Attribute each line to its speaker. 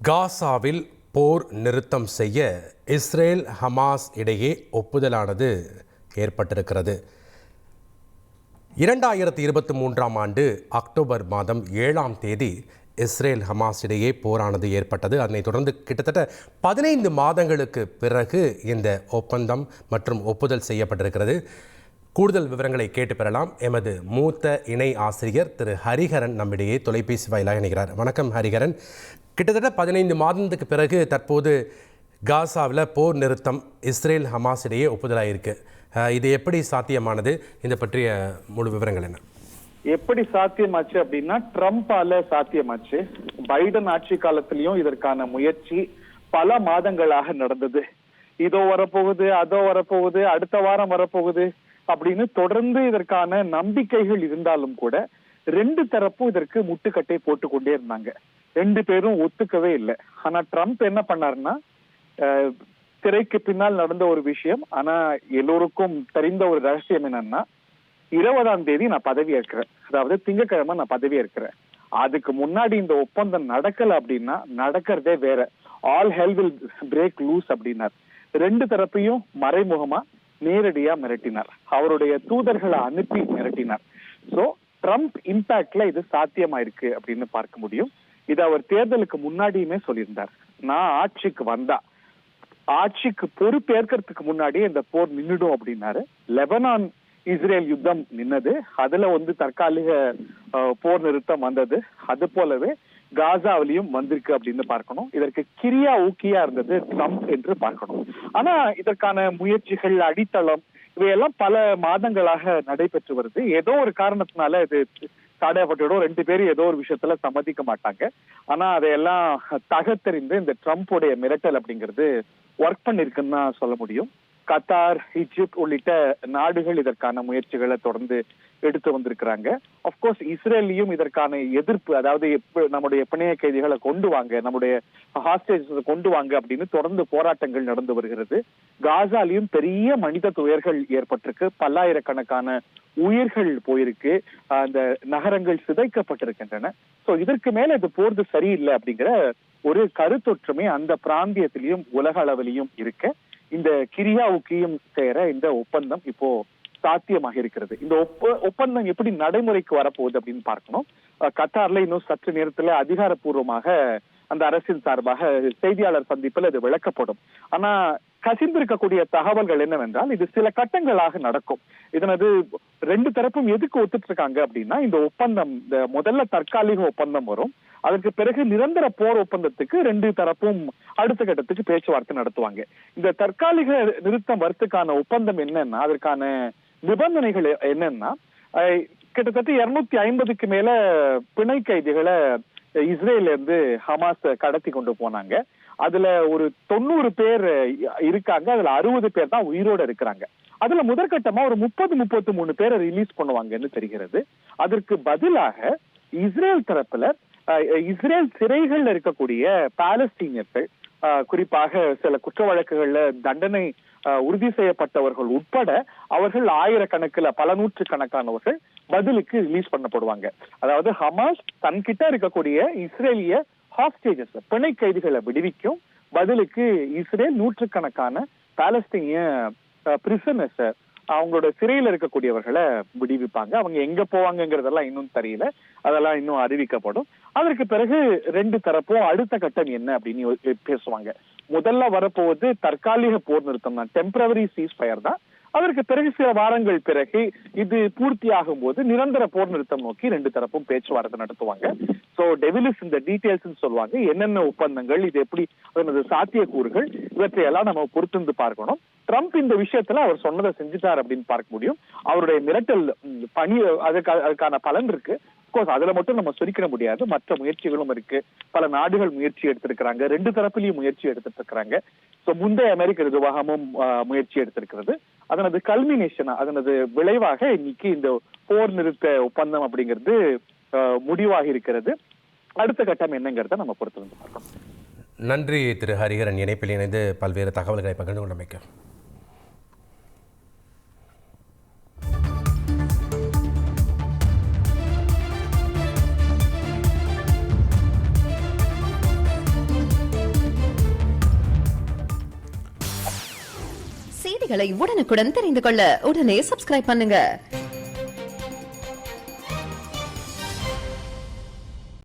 Speaker 1: காசாவில் போர் நிறுத்தம் செய்ய இஸ்ரேல் ஹமாஸ் இடையே ஒப்புதலானது ஏற்பட்டிருக்கிறது. 2023ஆம் ஆண்டு அக்டோபர் மாதம் 7ஆம் தேதி இஸ்ரேல் ஹமாஸ் இடையே போரானது ஏற்பட்டது. அதனைத் தொடர்ந்து கிட்டத்தட்ட 15 மாதங்களுக்கு பிறகு இந்த ஒப்பந்தம் மற்றும் ஒப்புதல் செய்யப்பட்டிருக்கிறது. கூடுதல் விவரங்களை கேட்டு பெறலாம். எமது மூத்த இணை ஆசிரியர் திரு ஹரிஹரன் நம்மிடையே தொலைபேசி வாயிலாக இணைகிறார். வணக்கம் ஹரிஹரன். கிட்டத்தட்ட 15 மாதத்துக்கு பிறகு தற்போது காசாவில் போர் நிறுத்தம் இஸ்ரேல் ஹமாஸ் இடையே ஒப்புதலாயிருக்கு. இது எப்படி சாத்தியமானது? இந்த பற்றிய முழு விவரங்கள் என்ன?
Speaker 2: எப்படி சாத்தியமாச்சு அப்படின்னா, ட்ரம்பால சாத்தியமாச்சு. பைடன் ஆட்சி காலத்திலையும் இதற்கான முயற்சி பல மாதங்களாக நடந்தது. இதோ வரப்போகுது, அதோ வரப்போகுது, அடுத்த வாரம் வரப்போகுது அப்படின்னு தொடர்ந்து இதற்கான நம்பிக்கைகள் இருந்தாலும் கூட ரெண்டு தரப்பும் இதற்கு முட்டுக்கட்டை போட்டுக்கொண்டே இருந்தாங்க. ரெண்டு பேரும் ஒத்துக்கவே இல்லை. ஆனா ட்ரம்ப் என்ன பண்ணாருன்னா, திரைக்கு பின்னால் நடந்த ஒரு விஷயம், ஆனா எல்லோருக்கும் தெரிந்த ஒரு ரகசியம் என்னன்னா, 20ஆம் தேதி நான் பதவி ஏற்கிறேன், அதாவது திங்கட்கிழமை நான் பதவி ஏற்கிறேன். அதுக்கு முன்னாடி இந்த ஒப்பந்தம் நடக்கல அப்படின்னா நடக்கிறதே வேற, all hell will break loose அப்படின்னார். ரெண்டு தரப்பையும் மறைமுகமா நேரடியா மிரட்டினார். அவருடைய தூதர்களை அனுப்பி மிரட்டினார். சோ ட்ரம்ப் இம்பாக்ட்ல இது சாத்தியமாயிருக்கு அப்படின்னு பார்க்க முடியும். இது அவர் தேர்தலுக்கு முன்னாடியுமே சொல்லியிருந்தார். நான் ஆட்சிக்கு வந்தா, ஆட்சிக்கு பொறுப்பேற்கிறதுக்கு முன்னாடியே இந்த போர் நின்னுடும் அப்படின்னாரு. லெபனான் இஸ்ரேல் யுத்தம் நின்னது, அதுல தற்காலிக போர் நிறுத்தம் வந்தது. அது போலவே காசாவிலையும் வந்திருக்கு அப்படின்னு பார்க்கணும். இதற்கு கிரியா ஊக்கியா இருந்தது ட்ரம்ப் என்று பார்க்கணும். ஆனா இதற்கான முயற்சிகள், அடித்தளம் இவையெல்லாம் பல மாதங்களாக நடைபெற்று வருது. ஏதோ ஒரு காரணத்தினால இது தடைப்பட்டுடும். ரெண்டு பேரும் ஏதோ ஒரு விஷயத்துல சம்மதிக்க மாட்டாங்க. ஆனா அதையெல்லாம் தகர்த்தெறிந்து இந்த ட்ரம்ப்புடைய மிரட்டல் அப்படிங்கிறது ஒர்க் பண்ணிருக்குன்னு தான் சொல்ல முடியும். கத்தார், ஈஜிப்ட் உள்ளிட்ட நாடுகள் இதற்கான முயற்சிகளை தொடர்ந்து எடுத்து வந்திருக்கிறாங்க. அப்கோர்ஸ் இஸ்ரேலையும் இதற்கான எதிர்ப்பு, அதாவது நம்முடைய பிணைய கைதிகளை கொண்டு வாங்க, நம்முடைய ஹாஸ்டேஜ் கொண்டு வாங்க அப்படின்னு தொடர்ந்து போராட்டங்கள் நடந்து வருகிறது. காசாலையும் பெரிய மனித துயர்கள் ஏற்பட்டிருக்கு. பல்லாயிரக்கணக்கான உயிர்கள் போயிருக்கு. அந்த நகரங்கள் சிதைக்கப்பட்டிருக்கின்றன. சோ இதற்கு மேல இது போறது சரியில்லை அப்படிங்கிற ஒரு கருத்தொற்றுமை அந்த பிராந்தியத்திலையும் உலக அளவிலையும் இருக்க இந்த கிரியாவுக்கியும் சேர இந்த ஒப்பந்தம் இப்போ சாத்தியமாக இருக்கிறது. இந்த ஒப்பந்தம் எப்படி நடைமுறைக்கு வரப்போகுது அப்படின்னு பார்க்கணும். கத்தார்ல இன்னும் சற்று நேரத்துல அதிகாரப்பூர்வமாக அந்த அரசின் சார்பாக செய்தியாளர் சந்திப்பில் இது விளக்கப்படும். ஆனா கசிந்திருக்கக்கூடிய தகவல்கள் என்னவென்றால், இது சில கட்டங்களாக நடக்கும். இதனது ரெண்டு தரப்பும் எதுக்கு ஒத்துட்டு இருக்காங்க அப்படின்னா, இந்த ஒப்பந்தம் முதல்ல தற்காலிக ஒப்பந்தம் வரும். அதற்கு பிறகு நிரந்தர போர் ஒப்பந்தத்துக்கு ரெண்டு தரப்பும் அடுத்த கட்டத்துக்கு பேச்சுவார்த்தை நடத்துவாங்க. இந்த தற்காலிக நிறுத்தம் வரத்துக்கான ஒப்பந்தம் என்னன்னா, அதற்கான நிபந்தனைகள் என்னன்னா, கிட்டத்தட்ட 250க்கு மேல பிணை கைதிகளை இஸ்ரேல இருந்து ஹமாஸ் கடத்தி கொண்டு போனாங்க. அதுல ஒரு 90 பேர் இருக்காங்க. அதுல 60 பேர் தான் உயிரோட இருக்கிறாங்க. அதுல முதற்கட்டமா ஒரு 30-33 பேரை ரிலீஸ் பண்ணுவாங்கன்னு தெரிகிறது. அதற்கு பதிலாக இஸ்ரேல் தரப்புல இஸ்ரேல் சிறைகள்ல இருக்கக்கூடிய பாலஸ்தீனியர்கள், குறிப்பாக சில குற்ற வழக்குகள்ல தண்டனை உறுதி செய்யப்பட்டவர்கள் உட்பட அவர்கள் ஆயிரக்கணக்கில், பல நூற்று கணக்கானவர்கள் பதிலுக்கு ரிலீஸ் பண்ணப்படுவாங்க. அதாவது ஹமாஸ் தன்கிட்ட இருக்கக்கூடிய இஸ்ரேலிய ஹாஸ்டேஜஸ், பிணை கைதிகளை விடுவிக்கும். பதிலுக்கு இஸ்ரேல் நூற்றுக்கணக்கான பாலஸ்தீனிய பிரிசனர்ஸ், அவங்களோட சிறையில இருக்கக்கூடியவர்களை விடுவிப்பாங்க. அவங்க எங்க போவாங்கிறதெல்லாம் இன்னும் தெரியல, அதெல்லாம் இன்னும் அறிவிக்கப்படும். அதற்கு பிறகு ரெண்டு தரப்பும் அடுத்த கட்டம் என்ன அப்படின்னு பேசுவாங்க. முதல்ல வரப்போவது தற்காலிக போர் நிறுத்தம் தான், டெம்பரவரி சீஸ் ஃபயர் தான். அதற்கு பிறகு சில வாரங்கள் பிறகு இது பூர்த்தி ஆகும் போது நிரந்தர போர் நிறுத்தம் நோக்கி ரெண்டு தரப்பும் பேச்சுவார்த்தை நடத்துவாங்க. சோ டெவிலிஸ் இந்த டீடைல்ஸ் சொல்லுவாங்க. என்னென்ன ஒப்பந்தங்கள், இது எப்படி, அதனது சாத்தியக்கூறுகள், இவற்றையெல்லாம் நம்ம பொறுத்திருந்து பார்க்கணும். ட்ரம்ப் இந்த விஷயத்துல அவர் சொன்னதை செஞ்சுட்டார் அப்படின்னு பார்க்க முடியும். அவருடைய மிரட்டல் பணி, அதுக்கான பலன் இருக்கு. அதுல மட்டும் நம்ம சுருக்கிட முடியாது. மற்ற முயற்சிகளும் இருக்கு. பல நாடுகள் முயற்சி எடுத்திருக்கிறாங்க. ரெண்டு தரப்பிலையும் முயற்சி எடுத்துட்டு இருக்கிறாங்க. சோ முந்தைய அமெரிக்க நிர்வாகமும் முயற்சி எடுத்திருக்கிறது. அதனது கல்மினேஷனா, அதனது விளைவாக இன்னைக்கு இந்த போர் நிறுத்த ஒப்பந்தம் அப்படிங்கிறது முடிவாகி இருக்கிறது. அடுத்த கட்டம் என்னங்கிறத நம்ம பொறுத்து வந்து பார்க்கலாம்.
Speaker 1: நன்றி திரு ஹரிஹரன், இணைப்பில் இணைந்து பல்வேறு தகவல்களை பகிர்ந்து கொண்டமைக்கு.
Speaker 3: செய்திகளை உடனுக்குடன் தெரிந்து கொள்ள உடனே சப்ஸ்கிரைப் பண்ணுங்க.